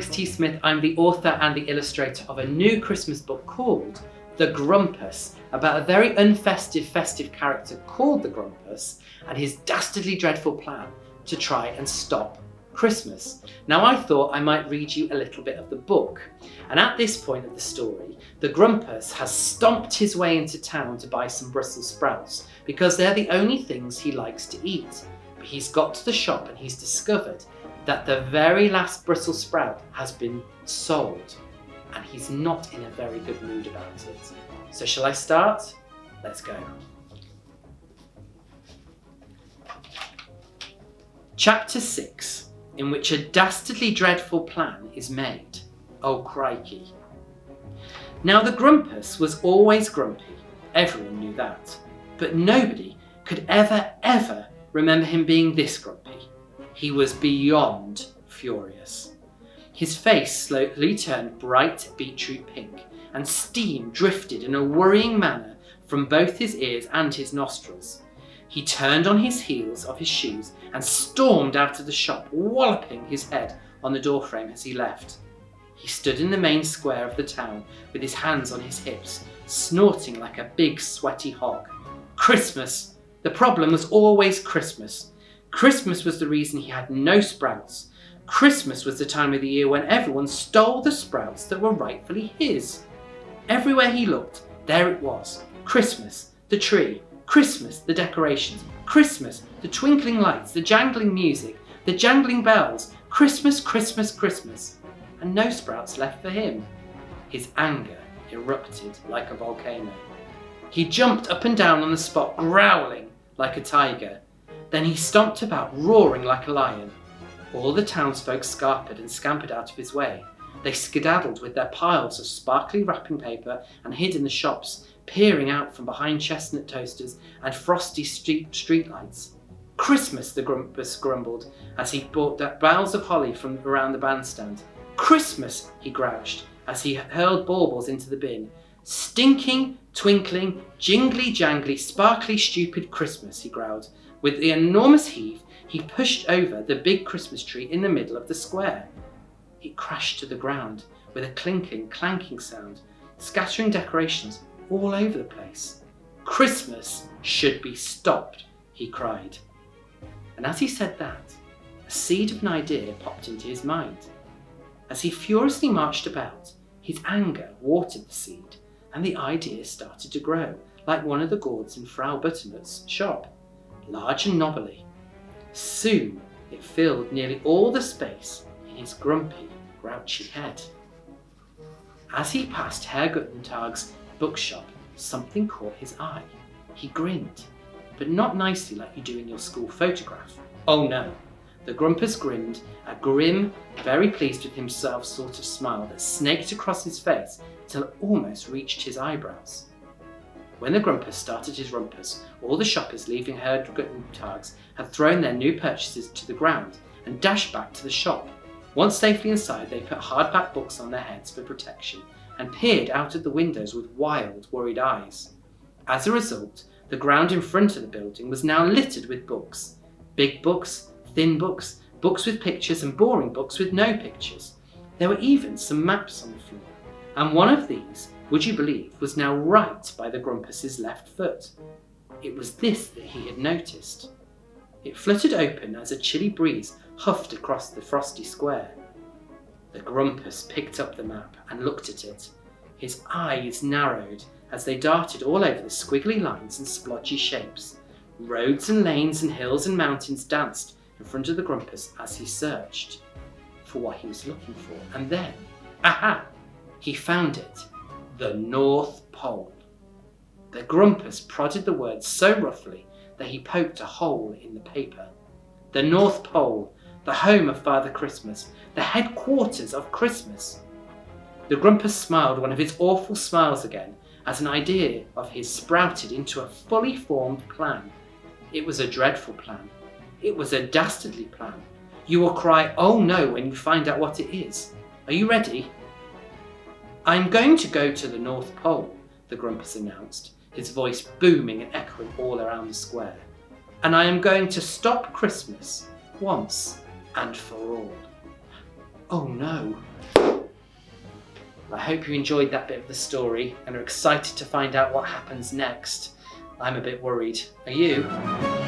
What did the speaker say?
Alex T Smith. I'm the author and the illustrator of a new Christmas book called The Grumpus, about a very unfestive, festive character called the Grumpus and his dastardly dreadful plan to try and stop Christmas. Now I thought I might read you a little bit of the book, and at this point of the story, the Grumpus has stomped his way into town to buy some Brussels sprouts because they're the only things he likes to eat. But he's got to the shop and he's discovered that the very last Brussels sprout has been sold, and he's not in a very good mood about it. So shall I start? Let's go. Chapter 6, in which a dastardly dreadful plan is made. Oh crikey. Now the Grumpus was always grumpy, everyone knew that, but nobody could ever remember him being this grumpy. He was beyond furious. His face slowly turned bright beetroot pink, and steam drifted in a worrying manner from both his ears and his nostrils. He turned on his heels of his shoes and stormed out of the shop, walloping his head on the doorframe as he left. He stood in the main square of the town with his hands on his hips, snorting like a big sweaty hog. Christmas! The problem was always Christmas. Christmas was the reason he had no sprouts. Christmas was the time of the year when everyone stole the sprouts that were rightfully his. Everywhere he looked, there it was. Christmas, the tree. Christmas, the decorations. Christmas, the twinkling lights, the jangling music, the jangling bells. Christmas, Christmas, Christmas. And no sprouts left for him. His anger erupted like a volcano. He jumped up and down on the spot, growling like a tiger. Then he stomped about, roaring like a lion. All the townsfolk scarpered and scampered out of his way. They skedaddled with their piles of sparkly wrapping paper and hid in the shops, peering out from behind chestnut toasters and frosty street lights. Christmas, the Grumpus grumbled as he bought boughs of holly from around the bandstand. Christmas, he grouched as he hurled baubles into the bin. Stinking, twinkling, jingly jangly, sparkly, stupid Christmas, he growled. With the enormous heave, he pushed over the big Christmas tree in the middle of the square. It crashed to the ground with a clinking, clanking sound, scattering decorations all over the place. Christmas should be stopped, he cried. And as he said that, a seed of an idea popped into his mind. As he furiously marched about, his anger watered the seed, and the idea started to grow, like one of the gourds in Frau Butternut's shop, large and knobbly. Soon it filled nearly all the space in his grumpy, grouchy head. As he passed Herr Guttentag's bookshop, something caught his eye. He grinned, but not nicely like you do in your school photograph. Oh no, the Grumpus grinned, a grim, very pleased with himself sort of smile that snaked across his face till it almost reached his eyebrows. When the Grumpus started his rumpus, all the shoppers leaving Herr Guttentag's had thrown their new purchases to the ground and dashed back to the shop. Once safely inside, they put hardback books on their heads for protection and peered out of the windows with wild, worried eyes. As a result, the ground in front of the building was now littered with books. Big books, thin books, books with pictures and boring books with no pictures. There were even some maps on the floor, and one of these, would you believe, was now right by the Grumpus's left foot. It was this that he had noticed. It fluttered open as a chilly breeze huffed across the frosty square. The Grumpus picked up the map and looked at it. His eyes narrowed as they darted all over the squiggly lines and splotchy shapes. Roads and lanes and hills and mountains danced in front of the Grumpus as he searched for what he was looking for. And then, aha! He found it. The North Pole. The Grumpus prodded the words so roughly that he poked a hole in the paper. The North Pole, the home of Father Christmas, the headquarters of Christmas. The Grumpus smiled one of his awful smiles again as an idea of his sprouted into a fully formed plan. It was a dreadful plan. It was a dastardly plan. You will cry, oh no, when you find out what it is. Are you ready? I'm going to go to the North Pole, the Grumpus announced, his voice booming and echoing all around the square. And I am going to stop Christmas once and for all. Oh no. I hope you enjoyed that bit of the story and are excited to find out what happens next. I'm a bit worried. Are you?